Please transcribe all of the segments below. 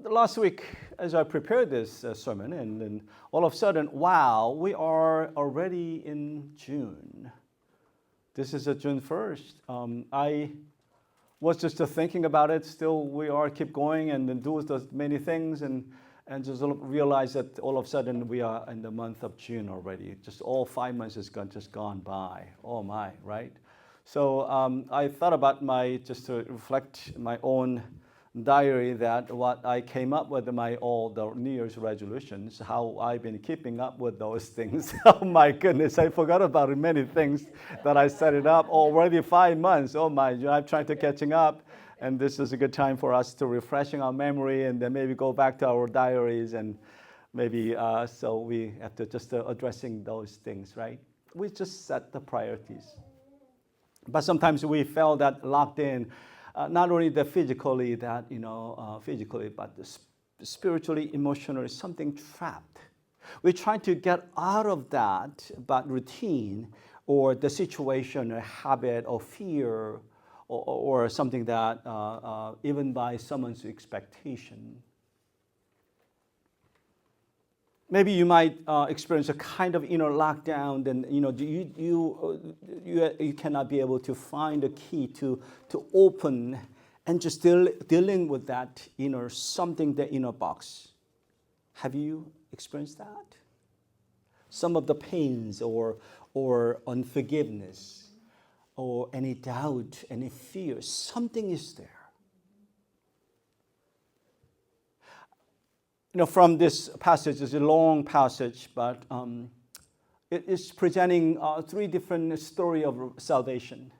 last week, as I prepared this sermon, and then all of a sudden, wow, we are already in June. This is June 1st. I was just thinking about it. Still, we are keep going and then do the many things, and just realize that all of a sudden we are in the month of June already. Just all 5 months has gone by. Oh my, right? So I thought about just to reflect my own diary, that what I came up with all the New Year's resolutions, how I've been keeping up with those things. Oh my goodness, I forgot about many things that I set it up already 5 months. Oh my, I'm trying to catching up, and this is a good time for us to refreshing our memory and then maybe go back to our diaries, and maybe so we have to just addressing those things, right? We just set the priorities. But sometimes we felt that locked in, not only the physically, physically, but spiritually, emotionally, something trapped. We try to get out of that, but routine or the situation or habit or fear or something that even by someone's expectation. Maybe you might experience a kind of inner lockdown. Then you cannot be able to find a key to open, and just dealing with that the inner box. Have you experienced that? Some of the pains or unforgiveness or any doubt, any fear, something is there. From this passage, it's a long passage, but it is presenting 3 different stories of salvation.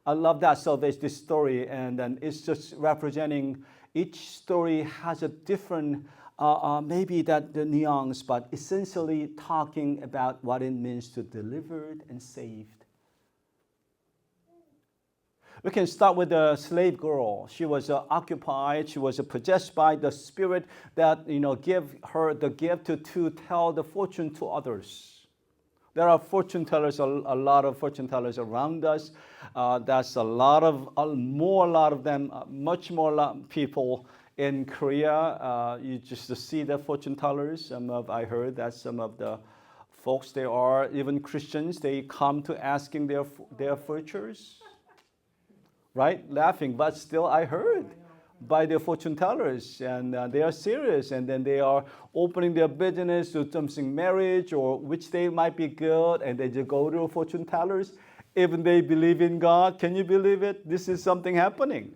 I love that salvation, this story, and then it's just representing each story has a different, maybe that the nuance, but essentially talking about what it means to delivered and saved. We can start with the slave girl. She was occupied. She was possessed by the spirit that give her the gift to tell the fortune to others. There are fortune tellers, a lot of fortune tellers around us. That's a lot of them, much more people in Korea. You just see the fortune tellers. I heard that some of the folks, they are even Christians. They come to asking their futures. Right? Laughing, but still I heard by the fortune tellers, and they are serious, and then they are opening their business to something marriage or which they might be good, and they just go to fortune tellers. Even they believe in God. Can you believe it? This is something happening.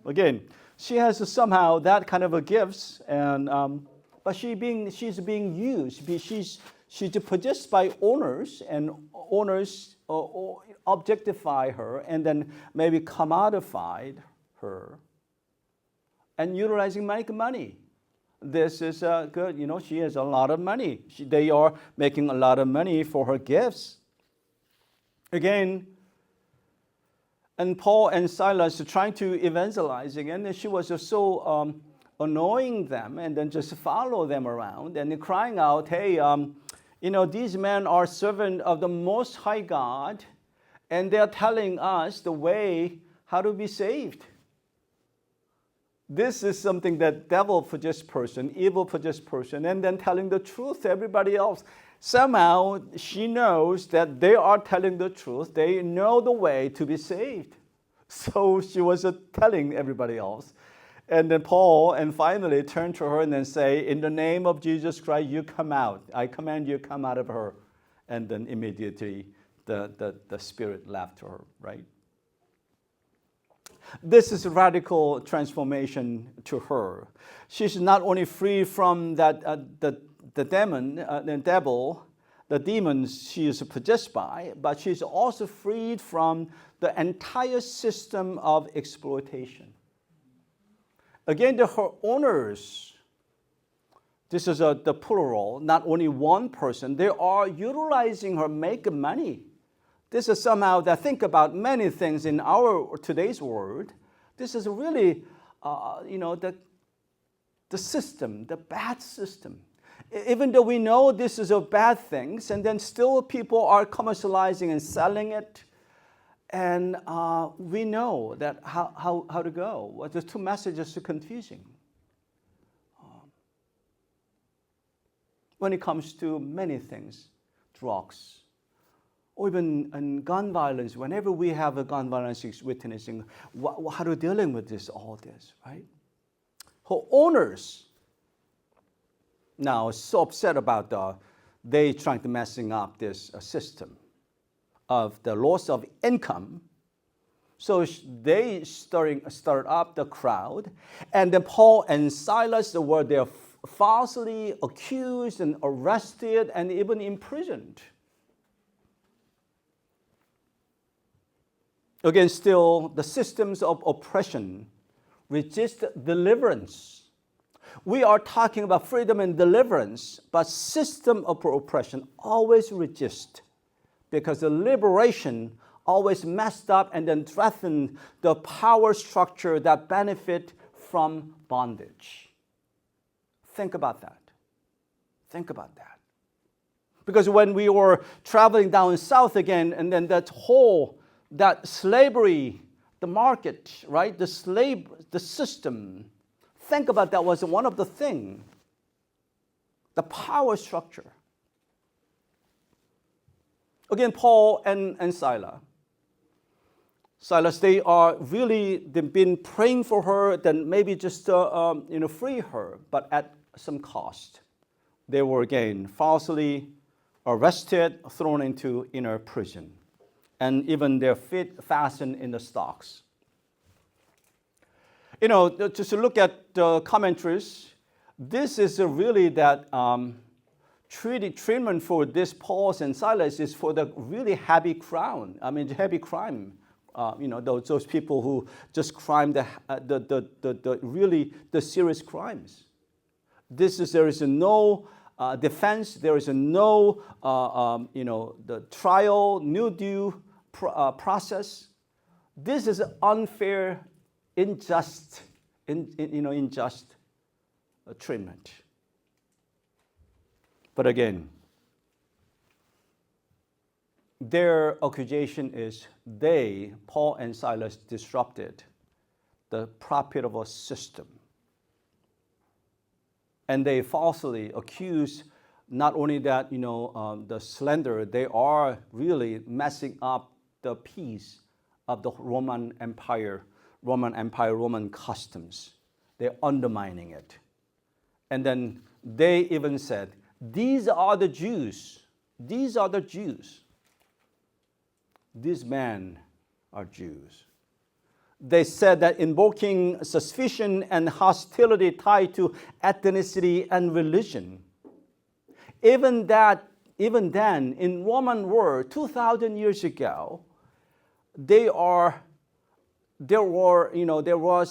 Again, she has somehow that kind of a gifts, and but she's being used. She's possessed by owners, and owners objectify her and then maybe commodified her and utilizing make money. This is good. She has a lot of money. They are making a lot of money for her gifts. Again, and Paul and Silas are trying to evangelize again, and she was just so annoying them, and then just follow them around and crying out, hey, these men are servants of the Most High God, and they're telling us the way how to be saved. This is something that devil-possessed person, evil-possessed person, and then telling the truth to everybody else. Somehow she knows that they are telling the truth. They know the way to be saved. So she was telling everybody else. And then Paul and finally turned to her and then say, in the name of Jesus Christ, you come out. I command you come out of her. And then immediately the spirit left her, right? This is a radical transformation to her. She's not only free from that the devil, the demons she is possessed by, but she's also freed from the entire system of exploitation. Again, her owners, this is the plural, not only one person, they are utilizing her, making money. This is somehow that think about many things in our today's world. This is really, the system, the bad system. Even though we know this is a bad thing, and then still people are commercializing and selling it, and we know that how to go. Well, the 2 messages are confusing. when it comes to many things, drugs, or even in gun violence. Whenever we have a gun violence witnessing, how are we dealing with all this, right? Her owners now are so upset about they trying to messing up this system of the loss of income. So they stirred up the crowd, and then Paul and Silas were there falsely accused and arrested and even imprisoned. Again, still, the systems of oppression resist deliverance. We are talking about freedom and deliverance, but system of oppression always resist, because the liberation always messed up and then threatened the power structure that benefit from bondage. Think about that. Think about that. Because when we were traveling down south again, and then that slavery, the market, right? The system. Think about that was one of the things. The power structure. Again, Paul and Silas, they are really, they've been praying for her, then maybe just free her, but at some cost. They were again falsely arrested, thrown into inner prison, and even their feet fastened in the stocks. Just to look at the commentaries, this is really that treatment for this Paul and Silas is for the really heavy crime. Heavy crime. Those people who just crime the serious crimes. There is no defense. There is no the trial, new due process. This is unfair, unjust treatment. But again, their accusation is Paul and Silas, disrupted the profitable system. And they falsely accuse not only that, the slender, they are really messing up the peace of the Roman Empire, Roman customs. They're undermining it. And then they even said, these are the Jews. These are the Jews. These men are Jews. They said that invoking suspicion and hostility tied to ethnicity and religion. Even then, in Roman world, 2,000 years ago, there was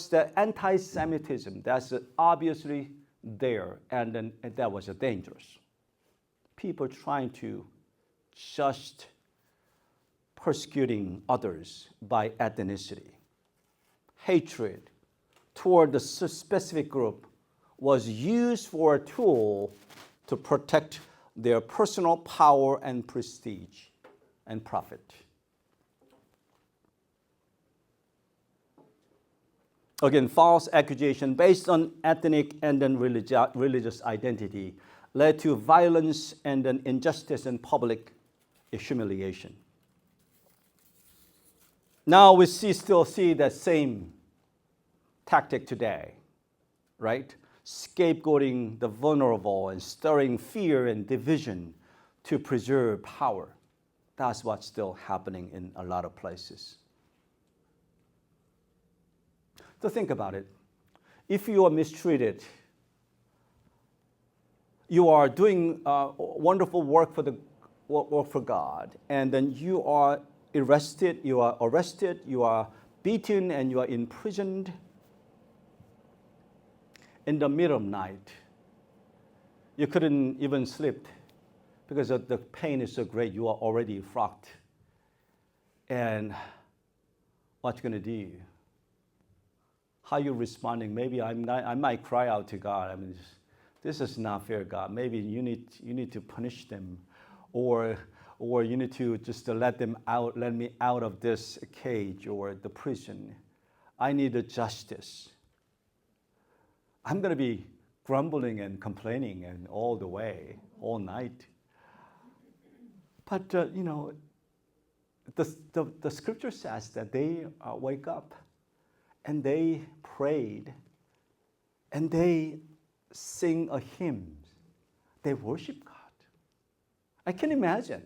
the anti-Semitism that's obviously there, and then that was dangerous. People trying to just persecuting others by ethnicity. Hatred toward the specific group was used for a tool to protect their personal power and prestige and profit. Again, false accusation based on ethnic and then religious identity led to violence and then injustice and public humiliation. Now we still see that same tactic today, right? Scapegoating the vulnerable and stirring fear and division to preserve power. That's what's still happening in a lot of places. So think about it. If you are mistreated, you are doing wonderful work for God, and then you are arrested, you are beaten, and you are imprisoned in the middle of the night. You couldn't even sleep because the pain is so great. You are already rocked. And what you gonna do? How you responding? Maybe I might cry out to God. This is not fair, God. Maybe you need to punish them, or you need to just let me out of this cage or the prison. I need a justice. I'm going to be grumbling and complaining and all the way. all night. But, the scripture says that they wake up and they prayed and they sing a hymn. They worship God. I can imagine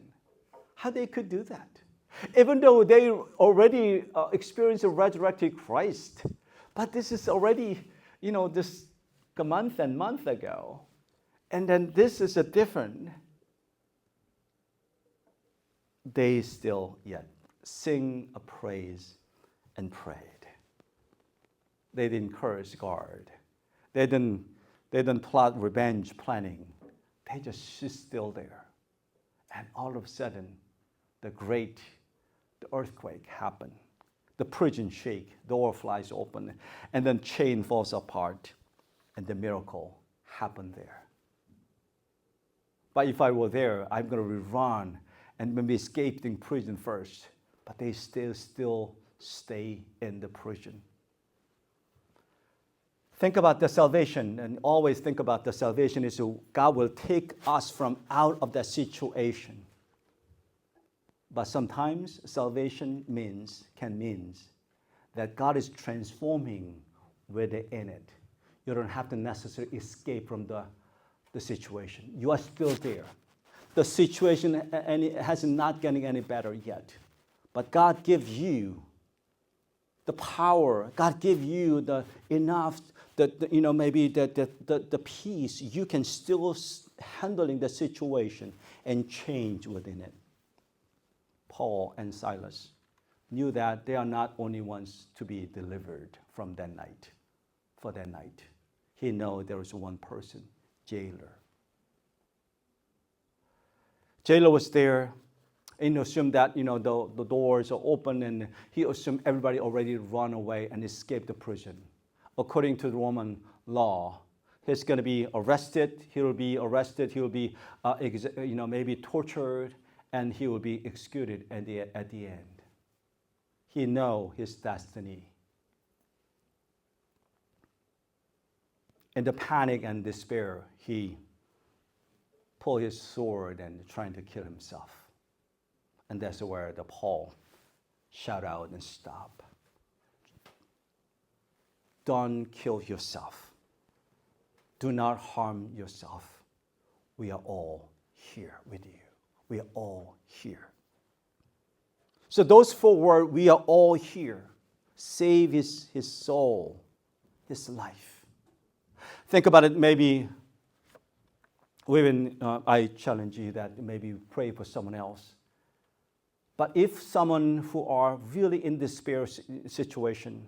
how they could do that. Even though they already experienced a resurrected Christ, but this is already, this a month ago. And then this is a different. They still yet sing a praise and prayed. They didn't curse God. They didn't plot revenge planning. They just sit still there. And all of a sudden, the earthquake happened. The prison shake, door flies open, and then chain falls apart, and the miracle happened there. But if I were there, I'm going to run and maybe escape in prison first. But they still stay in the prison. Think about the salvation, and always think about the salvation is so God will take us from out of that situation. But sometimes salvation can mean that God is transforming within it. You don't have to necessarily escape from the situation. You are still there. The situation has not getting any better yet. But God gives you the power. God gives you the enough, maybe the peace. You can still handling the situation and change within it. Paul and Silas knew that they are not only ones to be delivered from that night, for that night. He knew there was one person, jailer. Jailer was there and assumed that, the doors are open, and he assumed everybody already run away and escaped the prison. According to the Roman law, he's going to be arrested. He will be maybe tortured, and he will be executed at the end. He knows his destiny. In the panic and despair, he pulled his sword and trying to kill himself. And that's where Paul shout out and stop. Don't kill yourself. Do not harm yourself. We are all here with you. We are all here. So those 4 words, we are all here. Save his soul, his life. Think about it, maybe I challenge you that maybe pray for someone else. But if someone who are really in despair situation,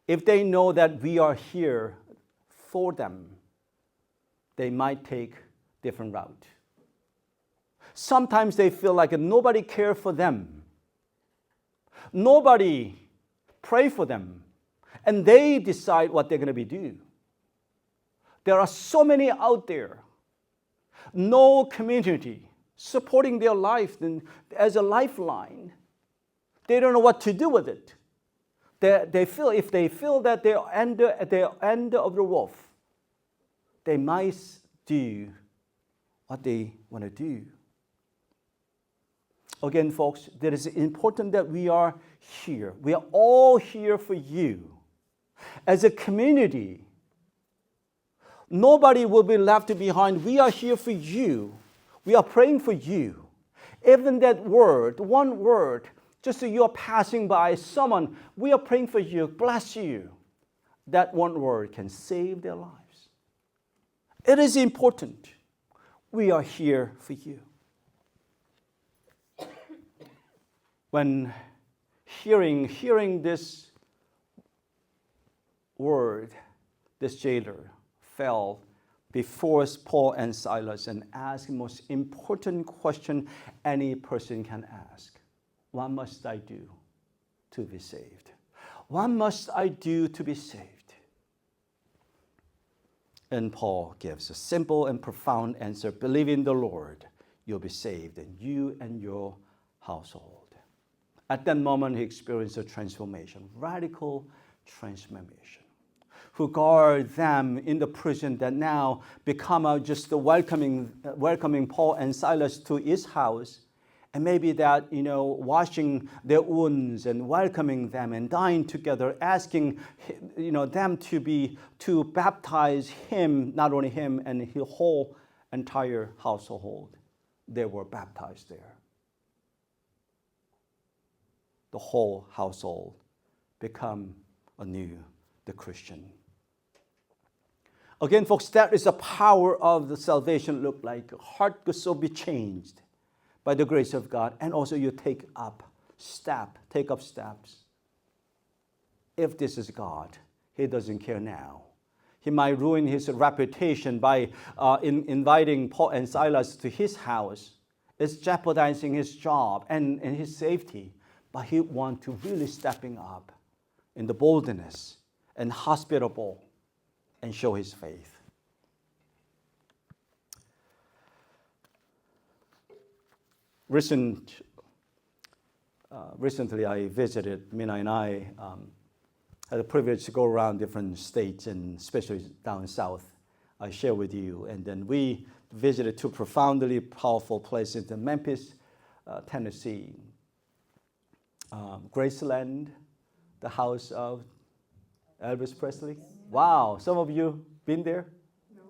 if they know that we are here for them, they might take different route. Sometimes they feel like nobody cares for them. Nobody pray for them. And they decide what they're going to do. There are so many out there. No community supporting their life as a lifeline. They don't know what to do with it. They feel that they're at the end of the rope, they might do what they want to do. Again, folks, it is important that we are here. We are all here for you. As a community, nobody will be left behind. We are here for you. We are praying for you. Even that word, one word, just so you are passing by someone, we are praying for you, bless you. That one word can save their lives. It is important. We are here for you. When hearing this word, this jailer fell before Paul and Silas and asked the most important question any person can ask. What must I do to be saved? What must I do to be saved? And Paul gives a simple and profound answer. Believe in the Lord, you'll be saved, and you and your household. At that moment, he experienced a transformation, radical transformation. who guard them in the prison that now become just welcoming Paul and Silas to his house. And maybe that, washing their wounds and welcoming them and dying together, asking, them to baptize him, not only him and his whole entire household. They were baptized there. The whole household become anew the Christian. Again, folks, that is the power of the salvation look like. Heart could so be changed by the grace of God, and also you take up steps. If this is God, he doesn't care now. He might ruin his reputation by inviting Paul and Silas to his house. It's jeopardizing his job and his safety. But he wants to really stepping up in the boldness and hospitable and show his faith. Recently, I visited, Mina and I had the privilege to go around different states, and especially down south. I share with you. And then we visited two profoundly powerful places in Memphis, Tennessee. Graceland, the house of Elvis Presley. Wow, some of you been there? No.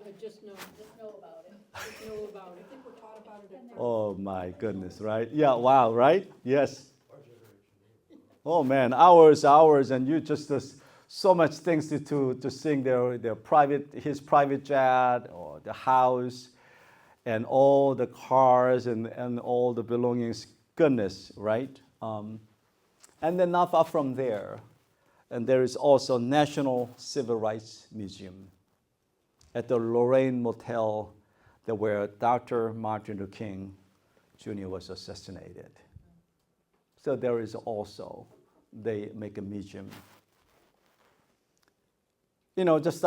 I just know about it. I think we're taught about it. Oh my goodness, right? Yeah, wow, right? Yes. Oh man, hours, and you just so much things to sing his private jet or the house and all the cars and all the belongings. Goodness, right? And then not far from there, and there is also National Civil Rights Museum at the Lorraine Motel, where Dr. Martin Luther King Jr. was assassinated. So there is also, they make a museum. Just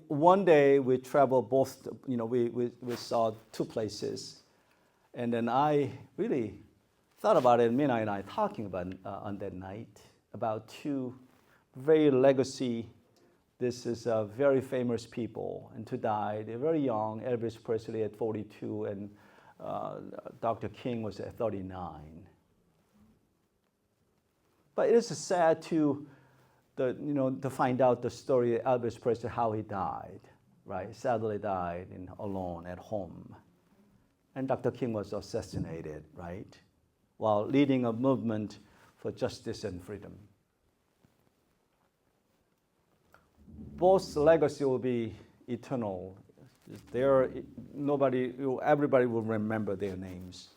one day we traveled both, we saw two places, and then I really thought about it, Mina and I talking about on that night about two very legacy. This is very famous people, and two died. They're very young. Elvis Presley at 42, and Dr. King was at 39. But it is sad to find out the story of Elvis Presley, how he died, right? Sadly died alone at home, and Dr. King was assassinated, right? While leading a movement for justice and freedom. Both legacy will be eternal. Everybody will remember their names.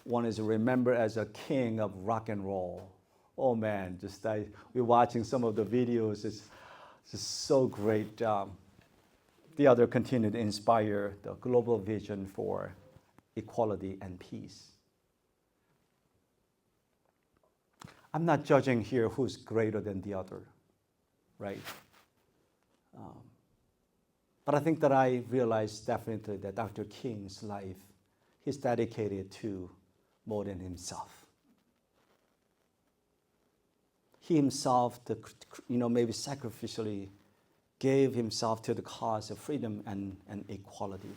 One is remembered as a king of rock and roll. Oh man, we're watching some of the videos. It's just so great. The other continue to inspire the global vision for equality and peace. I'm not judging here who's greater than the other, right? But I think that I realized definitely that Dr. King's life, he's dedicated to more than himself. He himself, maybe sacrificially gave himself to the cause of freedom and equality.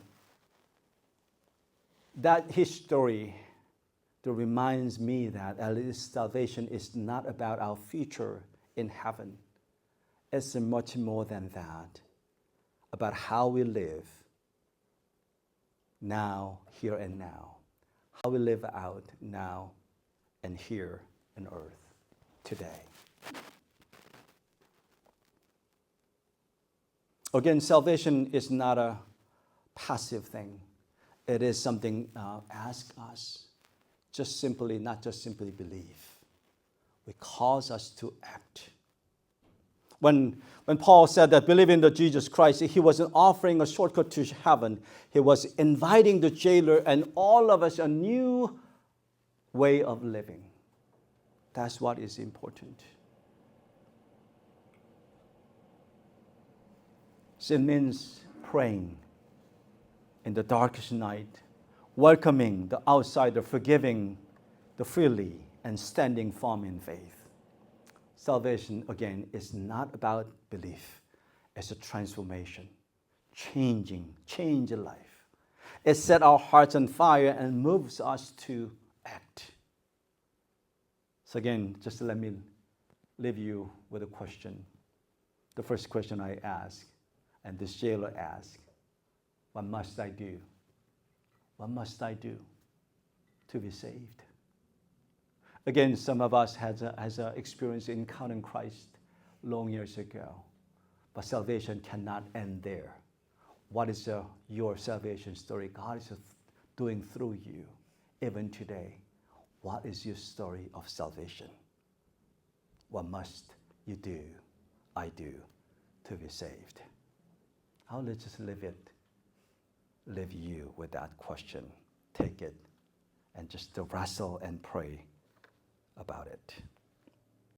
That his story reminds me that at least salvation is not about our future in heaven. It's much more than that, about how we live now, here and now. How we live out now and here on earth today. Again, salvation is not a passive thing. It is something ask us. Not just simply believe. It calls us to act. When Paul said that believe in the Jesus Christ, he wasn't offering a shortcut to heaven. He was inviting the jailer and all of us a new way of living. That's what is important. Sin means praying in the darkest night, welcoming the outsider, forgiving the freely, and standing firm in faith. Salvation, again, is not about belief. It's a transformation, change life. It sets our hearts on fire and moves us to act. So again, just let me leave you with a question. The first question I ask, and this jailer asked, what must I do? What must I do to be saved? Again, some of us has a experience encountering Christ long years ago, but salvation cannot end there. What is your salvation story God is doing through you even today? What is your story of salvation? What must you do, I do, to be saved? I'll just leave you with that question. Take it and just to wrestle and pray about it.